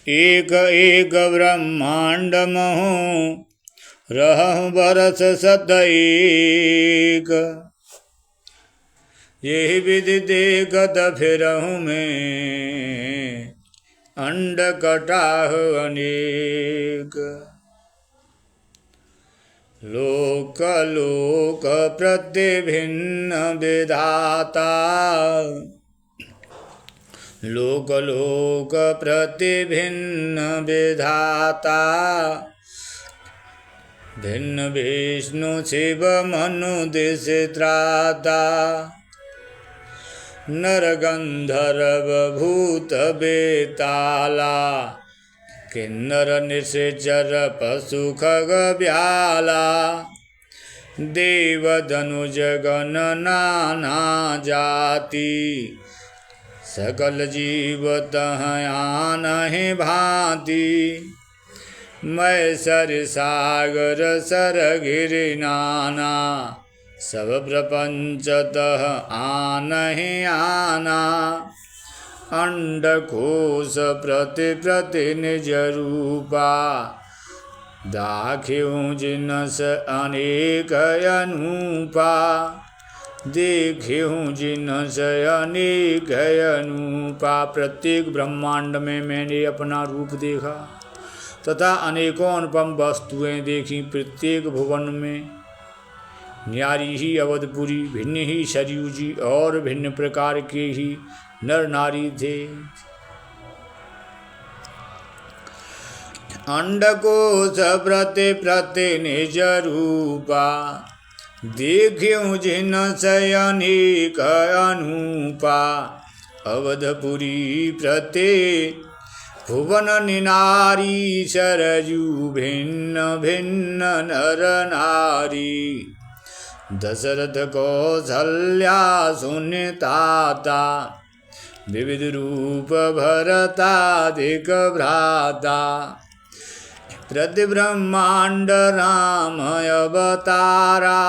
एक एक ब्रह्मांड महु रहु बरस सत एक। यही विधि देखत फिरहु में अंड कटाह अनेक। लोक लोक प्रतिभिन्न विधाता लोक लोक प्रतिभिन्न विधाता। भिन्न विष्णु शिव मनु दिश त्राता। नर गंधर्व भूत बेताला किन्नर निश्चर पशु खग ब्याला। देव धनुज गण नाना जाति सकल जीव तह आनहि भांति। मैं सर सागर सर गिरि नाना सब प्रपंच तह आनहि आना। अंडकोश प्रति प्रति निज रूपा दाख्यूं जिनस अनेक अनूपा। देखूं जिनस अनेक अनूपा। प्रत्येक ब्रह्मांड में मैंने अपना रूप देखा तथा अनेकों अनुपम वस्तुएं देखी। प्रत्येक भुवन में न्यारी ही अवधपुरी, भिन्न ही सरयू जी और भिन्न प्रकार के ही नर नारी थे। अंडकोश प्रति प्रति निज रूपा देखूं जिनस अनेक अनूपा। अवधपुरी प्रति भुवन निनारी सरयू भिन्न भिन्न नर नारी। दशरथ कौसल्या सुनिताता विविध रूप भरताधिक भ्राता। प्रति ब्रह्मांड राम अवतारा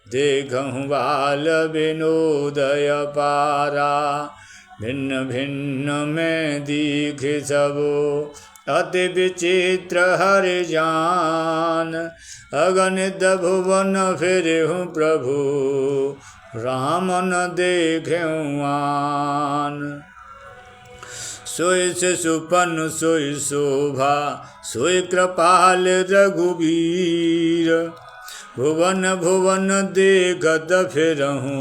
देखहु बाल विनोदय पारा। भिन्न भिन्न में दीख सबो अति विचित्र हरि जान। अगणित भुवन फिरहु प्रभु राम न देखहु आन। सोई से सुपन सोई शोभा सोई कृपाल रघुबीर। भुवन भुवन देखत फिरहु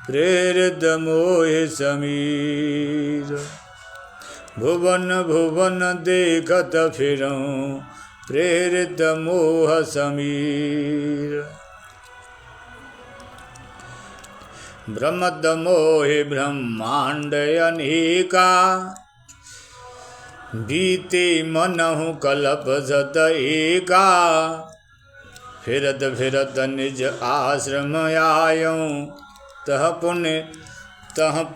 प्रेरित मोह समीर। भुवन भुवन देखत फिरहु प्रेरित मोह समीर। ब्रह्मद मोहि ब्रह्मांड अनेका बीते मनहु कल्प सत एका। फिरत फिरत निज आश्रम आयऊं तह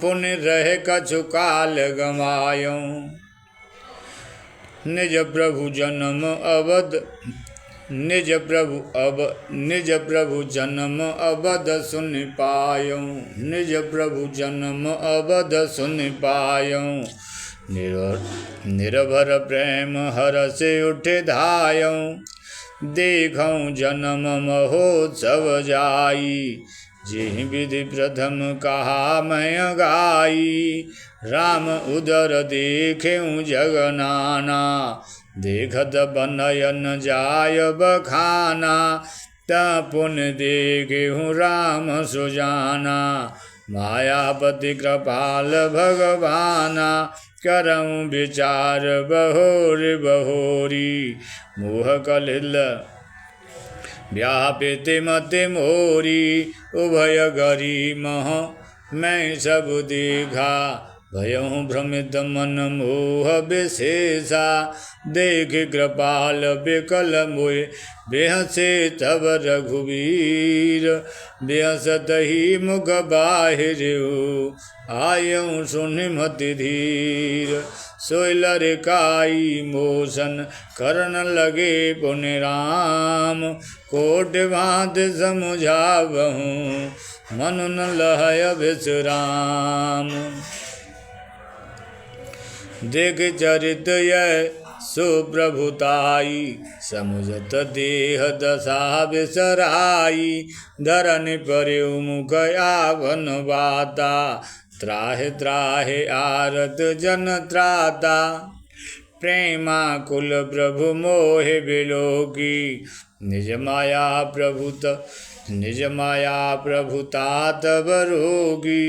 पुण्य रह कछु काल गमायऊं। निज प्रभु जन्म अवध सुन पायऊं। निज प्रभु जन्म अवध सुन पायऊं। निर्भर प्रेम हर से उठ धायऊं। देखऊं जन्म महोत्सव जाई जिहि विधि प्रथम कहा मैं गाई। राम उदर देखेऊं जग नाना देखत बनयन जाय बखाना। पुण्य देखेऊं राम सुजाना मायापति कृपाल भगवाना। करऊं विचार बहोरी बहोरी मोह कलिल व्यापित मति मोरी। उभय गरी मह मैं सब देखा भयहु भ्रमित मन मोह विशेषा। देख कृपाल बिकल मोय बेहसे तब रघुवीर। बेहसत ही मुख बाहिर आयऊं सुनि मति धीर। सोई लरिकाई मोसन करन लगे पुनि राम। कोट भांत समुझावहु मनु न लहय विश्राम। देख चरित यह सुप्रभुताई, समुझत देह दशा बिसराई। धरन पर मुख आवन बाता, त्राहे त्राहे आरत जन त्राता। प्रेमा कुल प्रभु मोहे बिलोकी, निज माया प्रभुता तब रोगी।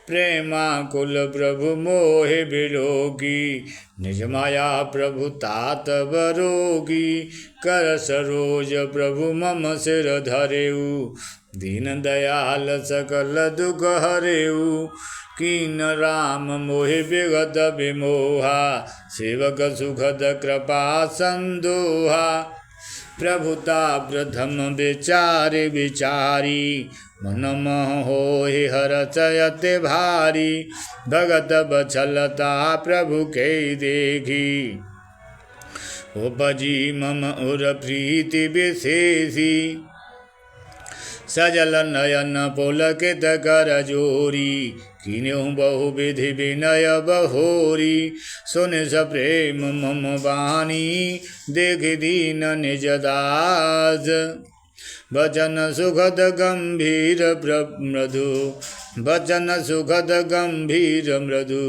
प्रेमा कुल प्रभु मोहे बिलोकी, निज माया प्रभुता तब रोगी। कर सरोज प्रभु मम सिर धरेऊ, दीन दयाल सकल दुख हरेऊ। कीन राम मोहि विगत विमोहा, सेवक सुखद कृपा संदोहा। प्रभुता प्रथम विचार विचारी, मन मोह होहि हरचयत भारी। भगत बछलता प्रभु के देखी, उपजी मम उर प्रीति विशेषी। सजल नयन पुलकित कर जोरी, कीन्हु बहु विधि विनय बहोरी। सुन सप्रेम मम वाणी, देख दीन निज दास। वचन सुखद गंभीर मृदु, वचन सुखद गंभीर मृदु,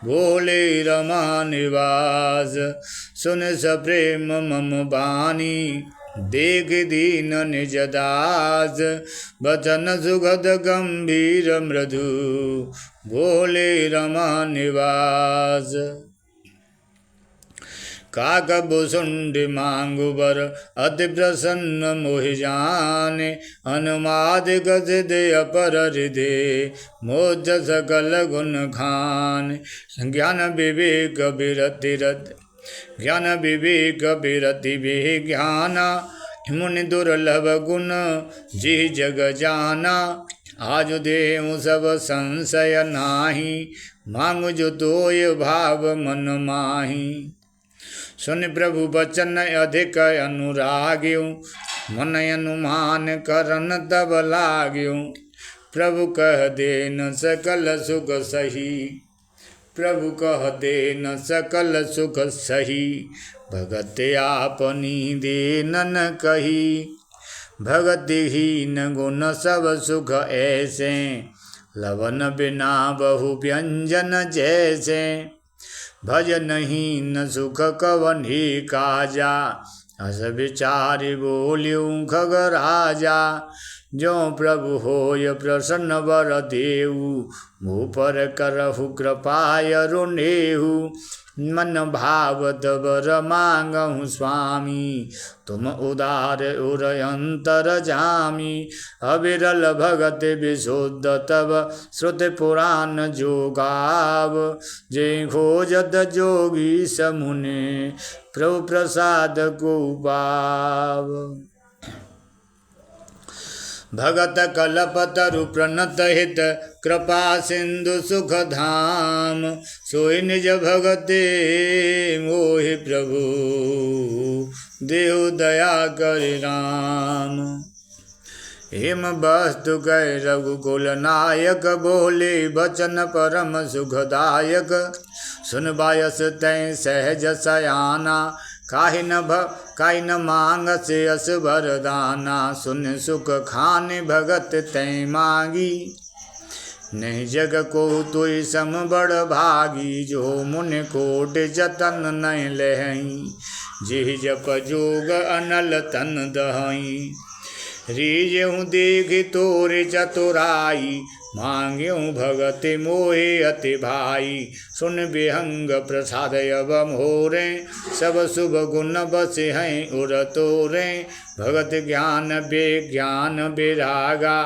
भोले रमा निवास। सुन सप्रेम मम वाणी, देख दीन निज दास। वचन सुगध गंभीर मृदु, भोले रमा निवास। काकभुसुंड मांगु बर, अति प्रसन्न मोहि जाने। अनुमाद गजद अपर हृदय, मोज सकल गुण खान। ज्ञान विवेक विरति रति, ज्ञान विवेक विरति विज्ञाना। मुनि दुर्लभ गुण जी जग जाना, आज देहु सब संशय नाही। मांगु जो तोय भाव मन माही। सुन प्रभु बचन अधिक अनुराग्यु, मन अनुमान करन तब लाग्यु। प्रभु कह देन सकल सुख सही, प्रभु कह देन सकल सुख सही। भगत आपनी देनन कही, भगतिहीन गुण सब सुख ऐसे। लवन बिना बहु व्यंजन जैसे, भजनहीन सुख कवनी काजा। अस विचारि बोल्यू खगराजा, जो प्रभु होय प्रसन्न वर देहु। मुँह पर करहु कृपाय रुनेहु, मन भावत वर मांगहु स्वामी। तुम उदार उर अंतर जामी, अविरल भगत विशुद्ध तब। श्रुति पुराण जो गाव, जे खोजत जोगी समुने। प्रभु प्रसाद को पाव। भगत कल्पतरु प्रणत हित, कृपा सिंधु सुख धाम। सोई निज भगते मोहि प्रभु, देहु दया कर राम। हिम वस्तु कै रघुकुल नायक, बोले बचन परम सुखदायक। सुन बायस तै सहज सयाना, काहि न मांग से अस वरदाना। सुन सुख खाने भगत तै मांगी, नहीं जग को तुई सम बड़ भागी। जो मुनि कोट जतन नहीं लहई, जिहि जप जोग अनल तन दहई। रीजहु देख तोरे चतुराई, मांग्यू भगत मोहे अति भाई। सुन विहंग प्रसाद अब मोरे, सब शुभ गुण बसे हैं उर तोरे। भगत ज्ञान विज्ञान विरागा,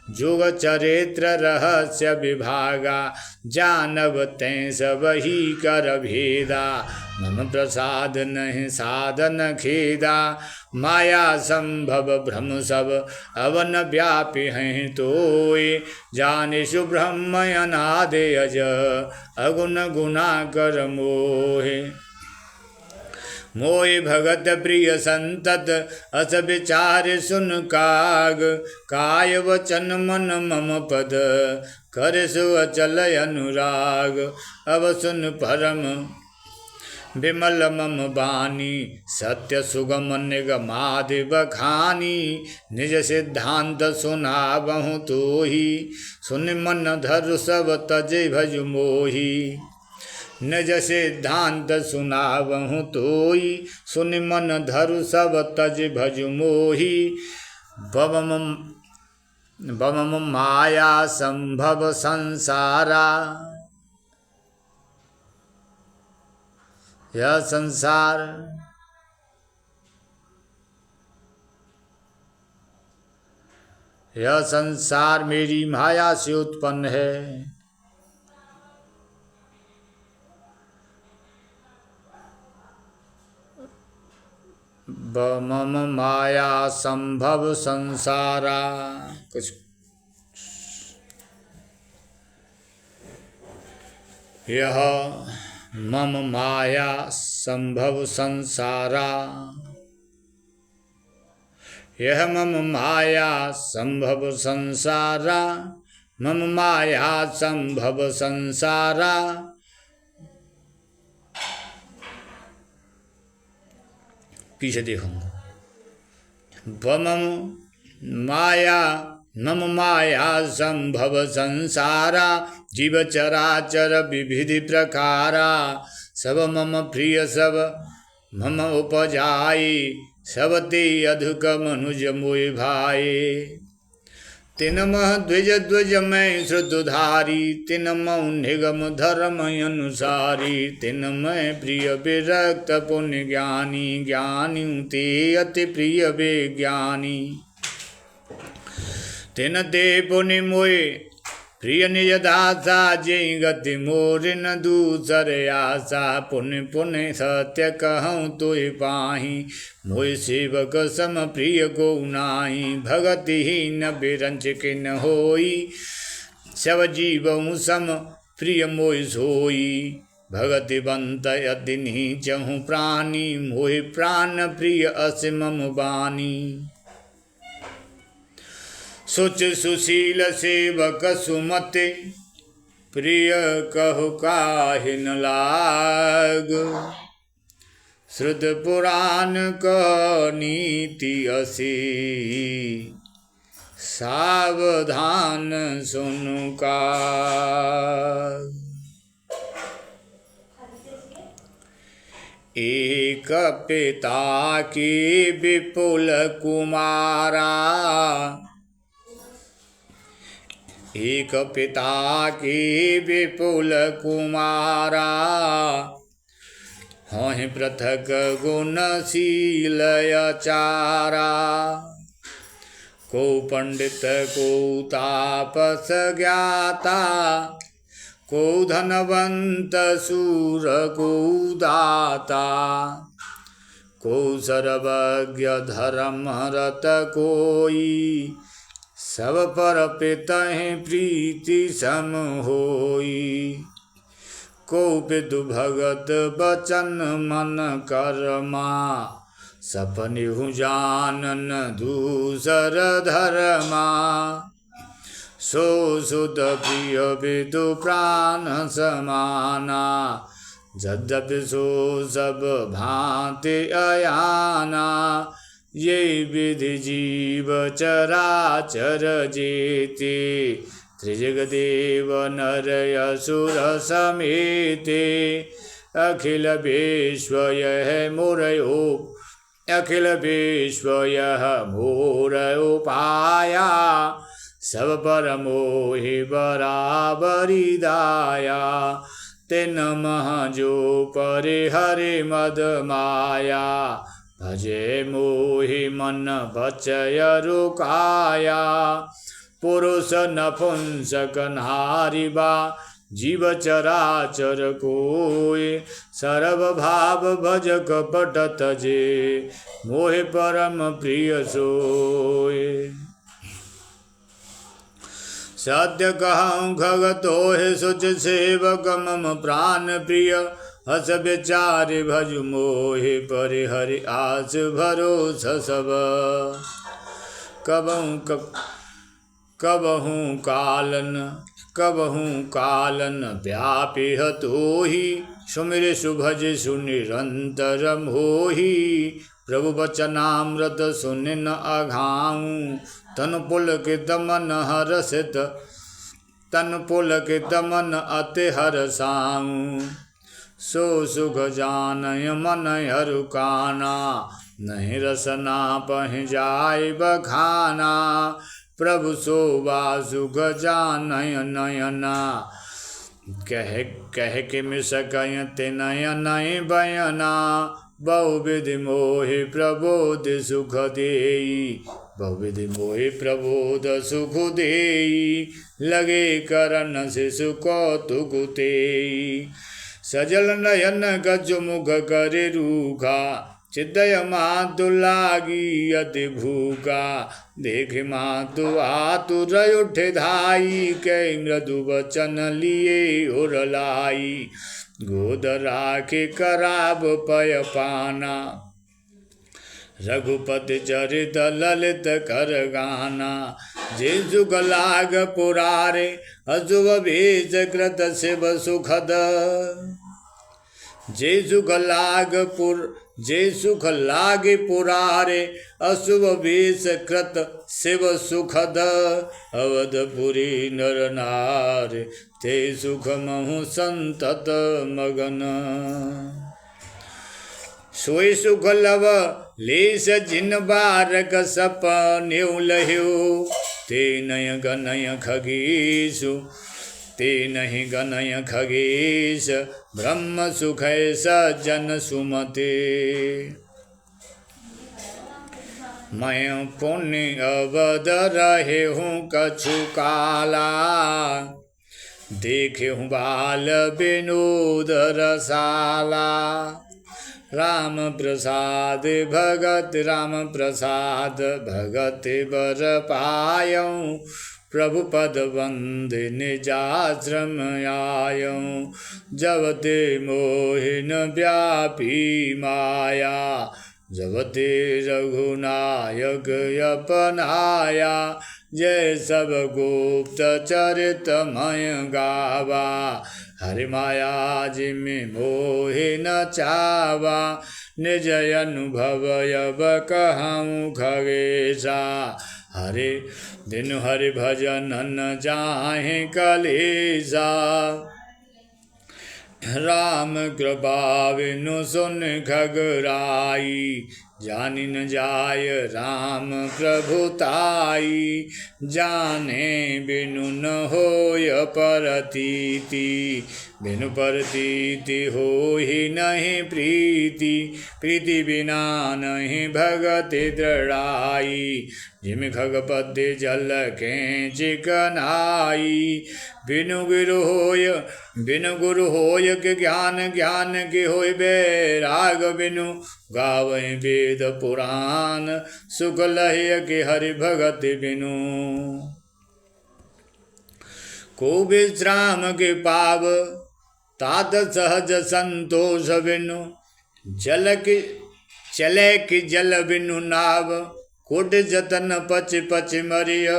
जुग चरित्र रहस्य विभागा। जानब तैं सब ही कर भेदा, मम प्रसाद नहीं साधन खेदा। माया संभव भ्रम सब अवन व्यापी हैं तोय। जानिषु ब्रह्म अनादि अज, अगुण गुणा कर मोहे। मोहि भगत प्रिय संतत अस विचार सुन काग। काय वचन मन मम पद कर सो अचल अनुराग। अब सुन परम विमल मम बानी सत्य सुगम निगमादि बखानी। निज सिद्धांत सुनावहु तोहि सुन मन धरु सब तज भज मोहि। निज सिद्धांत सुनावहु तोहि सुन मन धरु सब तज भज मोहि। बम माया संभव संसारा यह संसार मेरी माया से उत्पन्न है। मम माया संभव संसारा कुछ यह मम माया संभव संसारा। यह मम माया संभव संसारा। मम माया संभव संसारा। पीछे देखो। मम माया संभव संसारा। जीव चराचर विविधि प्रकारा। सब मम प्रिय सब मम उपजाई। सब ते अधुक मनुज मोहि भाई। तिन मह द्विज द्विज मैं श्रुतधारी। तिन मऊ निगम धर्म अनुसारी। तिन मैं प्रिय विरक्त पुण्य ज्ञानी। ज्ञानी ते अति प्रिय विज्ञानी। तिन ते पुण्य मोहि प्रिय निज दासा। जय गति मोर न दूसर आशा। पुण्य पुण्य सत्य कहूँ तोहि पाहि। मोहि सेवक सम प्रिय को नाहि। भगति ही न बिरंच किन होई। सब जीवहु सम प्रिय मोहि सोई। भगतिवंत अति नीचहु प्राणी। मोहि प्राण प्रिय अस मम बानी। सुच सुशील सेवक सुमते प्रिय कहु काहि न लाग। श्रुत पुराण क नीति असी सावधान सुनु काग। एक पिता की विपुल कुमारा। एक पिता की विपुल कुमारा। हहि पृथक गुणशील आचारा। को पंडित को तापस ज्ञाता। को धनवंत शूर को दाता। को सर्वज्ञ धर्मरत कोई। सब पर पितहि प्रीति सम होई। को विदु भगत बचन मन कर्मा। सपनिहु जानन दूसर धर्मा। सो सुत प्रिय विदु प्राण समाना। यद्यपि सो सब भांति अयाना। ये विधि जीव चराचर जेते। त्रिजगदेव नर असुर समेते। अखिल विश्व यह मोरयो। अखिल विश्व यह मोरयो पाया। सब पर मोहि बराबरी दाया। तिन मह जो परे हरि मद माया। भजे मोहि मन बचय रुकाया। पुरुष नपुंसक नारी बा। जीव चराचर कोय। सर्व भाव भज कपट तजे। मोहि परम प्रिय सोय। सत्य कहूँ खगतो है सुच सेवक मम प्राण प्रिय हस विचार भज मोहि परिहरि आस भरोसा सब कबहूँ कालन व्यापी हतोहि सुमिर सुभज सुनिरंतर मोहि प्रभु वचनामृत सुन न अघाऊँ तन पुलकित मन हरसित तन पुलकित मन अति हरसाऊँ सो सुख जानय मन हरुकाना नहीं रसना पह जाय बखाना प्रभु शोभा सुख जानय नयना कह कह के मिसकय ते नयन बयना बहुविधि मोहि प्रबोध सुख देई बहुविधि मोहि प्रबोध सुख देई लगे करन शिशु कौतुक तेई सजल नयन गज मुख करे रूखा चिदय मातु लागी अति भूखा देख मातु आतुर उठे धाई कै मृदु वचन लिए और लाई गोद राखे कराब पय पाना रघुपति चरित ललित कर गाना जे सुख लाग पुरारे अशुभ भेष कृत शिव सुखद जे सुख लागे पुरारे अशुभ भेष कृत शिव सुखद अवधपुरी नर नार ते सुख महु संतत मगन सोई सुख लव लेस जिन बारक सपने लह्यो ते नय गनय खगेशु ते नहीं गनय खगेश ब्रह्म सुख सज्जन सुमते मैं पुण्य अवध रहे हूँ कछु काला देखे हूँ बाल विनोद रसाला राम प्रसाद भगत बर पायऊँ प्रभु पद बंद निजाश्रम आयऊँ जब ते मोहिन व्यापी माया जब ते रघुनायक अपनाया जय सब गुप्त चरितमय गावा हरि माया जिमि मोहि न चावा निज अनुभव अब कहूँ खगेशा हरे दिन हरि भजन न जाहे कलेशा राम कृपा बिनु सुन खगराई जानि न जाय राम प्रभुताई जाने बिनु न होय परतीति बिनु परतीति होहि नहीं प्रीति प्रीति बिना नहीं भगति दृढ़ाई जिम खगपति जल के चिकनाई बिनु गुरु होय के ज्ञान ज्ञान के होय बैराग बिनु गावै वेद पुराण सुख लह्य के हरि भगति बिनु को विश्राम के पाव तात सहज संतोष बिनु चले कि जल बिनु नाव कोट जतन पच पच मरिय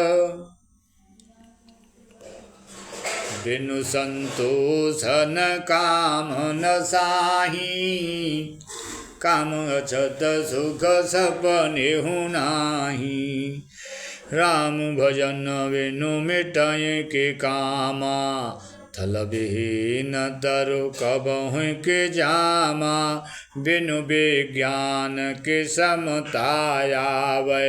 बिनु संतोषन काम न साही काम अछत सुख सपने हुनाही राम भजन बिनु मिटाए के कामा थल विहीन तरु कबहु के जामा बिनु विज्ञान के समतायावै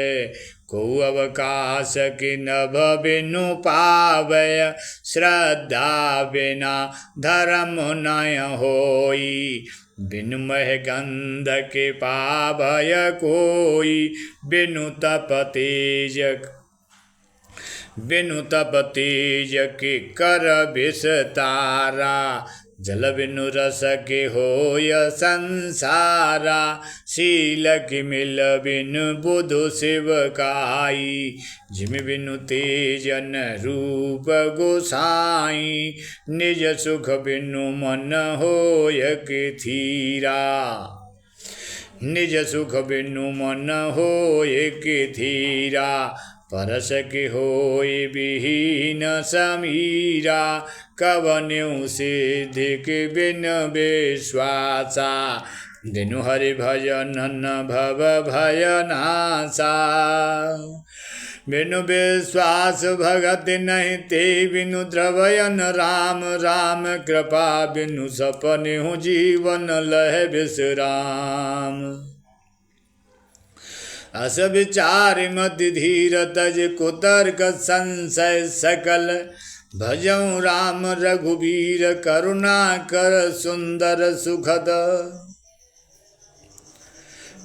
को अवकाश कि नभ बिनु पावय श्रद्धा बिना धर्म नय होई बिनु मह गंध के पावय कोई बिनु तप तेज के कर विस्तारा जल बिनु रस के होय संसारा, शील की मिल बिनु बुधु शिव काई। जिम बिनु तेजन रूप गोसाई, निज सुख बिनु मन होय के थीरा। निज सुख बिनु मन होय के थीरा, परस के होय विहीन समीरा। कवन्यु सिद्धि के बिन विश्वासा, बिनु हरि भजन न भव भय नासा। बिनु विश्वास भगत नहीं ते, बिनु द्रवयन राम राम। कृपा बिनु सपने जीवन लह विश्राम। अस विचार मति धीर तज, कुतर्क संशय सकल। भजऊँ राम रघुबीर, करुणा कर सुंदर सुखद।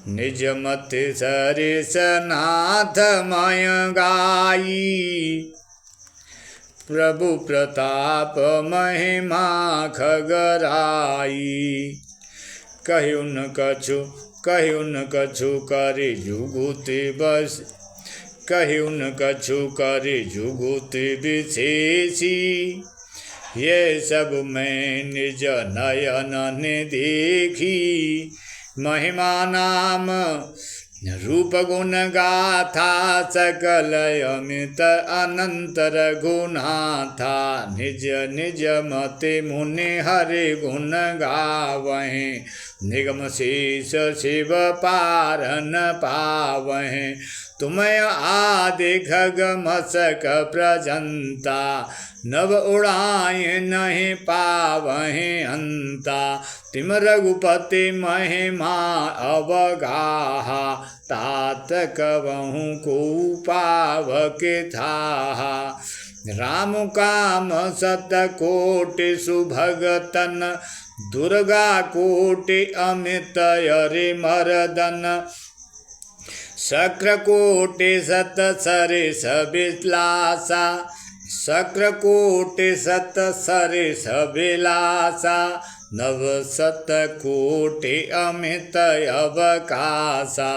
निज मति सरिस नाथ मय गाई, प्रभु प्रताप महिमा खगराई। कहु न कछु करे जुगुति बस, कहु न कछु करे जुगुति विशेषी। ये सब मैं निज नयन ने देखी, महिमा नाम रूप गुण गाथा। सकल अमित अनंत रघुनाथा, निज निज मति मुनि हरि गुण गावहें। निगम शीश शिव पार न पावहें, तुम आदि खग मसक प्रजंता। नभ उड़ाए नहीं पावहें अंता, तिम रघुपति महिमा अवगाहा। तात कवहु को पावके थाहा, राम काम सत कोटि सुभगतन। दुर्गा कोटि अमित अरि मर्दन, शक्र कोटि सत सरिस विलासा। शक्र कोटि सत सरिस विलासा, नव सत कोटि अमित अवकाशा।